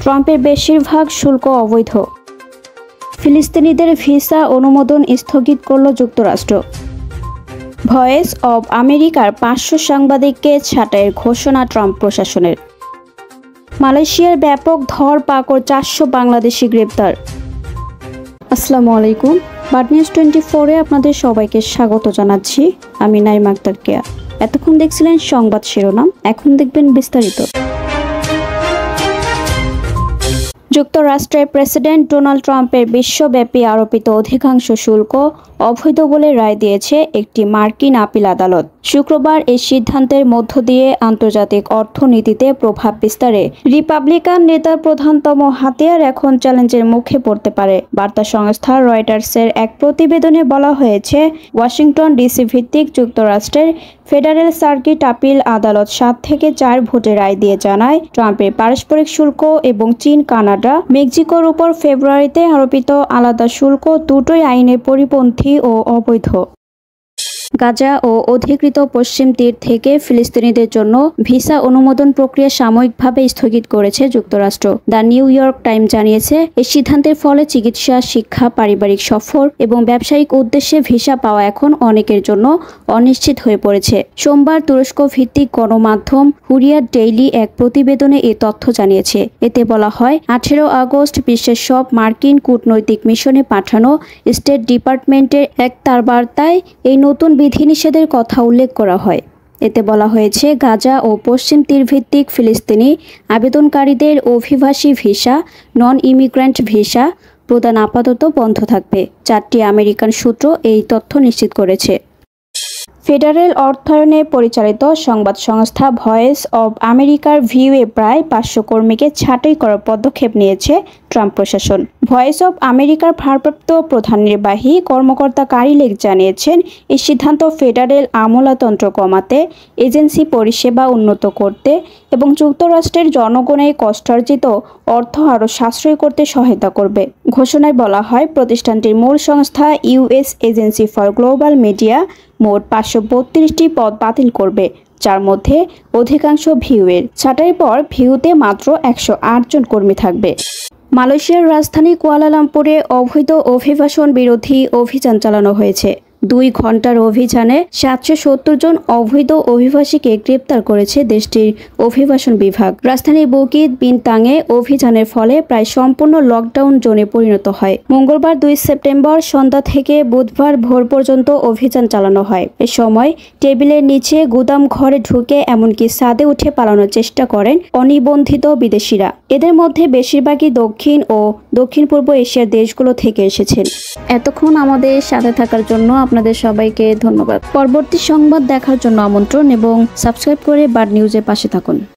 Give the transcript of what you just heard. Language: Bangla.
ট্রাম্পের বেশিরভাগ শুল্ক অবৈধ। ফিলিস্তিনিদের ভিসা অনুমোদন স্থগিত করল যুক্তরাষ্ট্র। ভয়েস অব আমেরিকার 500 সাংবাদিককে ছাঁটাইয়ের ঘোষণা ট্রাম্প প্রশাসনের। মালয়েশিয়ার ব্যাপক ধরপাকড়, 400 বাংলাদেশি গ্রেপ্তার। আসসালামু আলাইকুম, বাড নিউজ 24-এ আপনাদের সবাইকে স্বাগত জানাচ্ছি। আমি নাইমা আক্তার কেয়া। এতক্ষণ দেখছিলেন সংবাদ শিরোনাম, এখন দেখবেন বিস্তারিত। যুক্তরাষ্ট্রের প্রেসিডেন্ট ডোনাল্ড ট্রাম্পের বিশ্বব্যাপী আরোপিত অধিকাংশ শুল্ক অবৈধ বলে রায় দিয়েছে একটি মার্কিন আপিল আদালত। শুক্রবার এই সিদ্ধান্তের মধ্য দিয়ে আন্তর্জাতিক অর্থনীতিতে প্রভাব বিস্তারে রিপাবলিকান নেতার প্রধানতম হাতিয়ার এখন চ্যালেঞ্জের মুখে পড়তে পারে। বার্তা সংস্থা রয়টার্সের এক প্রতিবেদনে বলা হয়েছে, ওয়াশিংটন ডিসি ভিত্তিক যুক্তরাষ্ট্রের ফেডারেল সার্কিট আপিল আদালত 7 থেকে 4 ভোটে রায় দিয়ে জানায়, ট্রাম্পের পারস্পরিক শুল্ক এবং চীন, কানাডা, মেক্সিকোর উপর ফেব্রুয়ারিতে আরোপিত আলাদা শুল্ক দুটোই আইনের পরিপন্থী ও অবৈধ। গাজা ও অধিকৃত পশ্চিম তীর থেকে ফিলিস্তিনিদের জন্য ভিসা অনুমোদন প্রক্রিয়া সাময়িকভাবে স্থগিত করেছে যুক্তরাষ্ট্র। দ্য নিউ ইয়র্ক টাইমস জানিয়েছে, এই সিদ্ধান্তের ফলে চিকিৎসা, শিক্ষা, পারিবারিক সফর এবং ব্যবসায়িক উদ্দেশ্যে ভিসা পাওয়া এখন অনেকের জন্য অনিশ্চিত হয়ে পড়েছে। সোমবার তুরস্ক ভিত্তিক গণমাধ্যম হুরিয়াত ডেইলি এক প্রতিবেদনে এই তথ্য জানিয়েছে। এতে বলা হয়, 18 আগস্ট বিশ্বের সব মার্কিন কূটনৈতিক মিশনে পাঠানো স্টেট ডিপার্টমেন্টের এক তার বার্তায় এই নতুন বিধিনিষেধের কথা উল্লেখ করা হয়। এতে বলা হয়েছে, গাজা ও পশ্চিম তীর ভিত্তিক ফিলিস্তিনি আবেদনকারীদের অভিবাসী ভিসা, নন ইমিগ্রেন্ট ভিসা প্রদান আপাতত বন্ধ থাকবে। 4টি আমেরিকান সূত্র এই তথ্য নিশ্চিত করেছে। ফেডারেল অর্থায়নে পরিচালিত সংবাদ সংস্থা ভয়েস অব আমেরিকার ভিউয়ে প্রায় 500 কর্মীকে ছাঁটাই করার পদক্ষেপ নিয়েছে ট্রাম্প প্রশাসন। ভয়েস অব আমেরিকার ভারপ্রাপ্ত প্রধান নির্বাহী কর্মকর্তা কারি লেক জানিয়েছেন, এই সিদ্ধান্ত ফেডারেল আমলাতন্ত্র কমাতে, এজেন্সি পরিষেবা উন্নত করতে এবং যুক্তরাষ্ট্রের জনগণের কষ্টার্জিত অর্থ আরও সাশ্রয় করতে সহায়তা করবে। ঘোষণায় বলা হয়, প্রতিষ্ঠানটির মূল সংস্থা US agency for global media মোট 532টি পদ বাতিল করবে, যার মধ্যে অধিকাংশ ভিউয়ের। ছাঁটাইয়ের পর ভিউতে মাত্র 108 জন কর্মী থাকবে। মালয়েশিয়ার রাজধানী কুয়ালালামপুরে অবৈধ অভিবাসন বিরোধী অভিযান চালানো হয়েছে। 2 ঘন্টার অভিযানে 770 জন অবৈধ অভিবাসীকে গ্রেপ্তার করেছে দেশটির অভিবাসন বিভাগ। রাজধানী বুকিত বিনতাংয়ে অভিযানের ফলে প্রায় সম্পূর্ণ লকডাউন জোনে পরিণত হয়। মঙ্গলবার 2 সেপ্টেম্বর সন্ধ্যা থেকে বুধবার ভোর পর্যন্ত অভিযান চালানো হয়। এ সময় টেবিলের নিচে, গুদাম ঘরে ঢুকে এমনকি ছাদে উঠে পালানোর চেষ্টা করেন অনিবন্ধিত বিদেশিরা। এদের মধ্যে বেশিরভাগই দক্ষিণ ও দক্ষিণ পূর্ব এশিয়ার দেশগুলো থেকে এসেছেন। এতক্ষণ আমাদের সাথে থাকার জন্য আপনাদের সবাইকে ধন্যবাদ। পরবর্তী সংবাদ দেখার জন্য আমন্ত্রণ এবং সাবস্ক্রাইব করে বাড নিউজের পাশে থাকুন।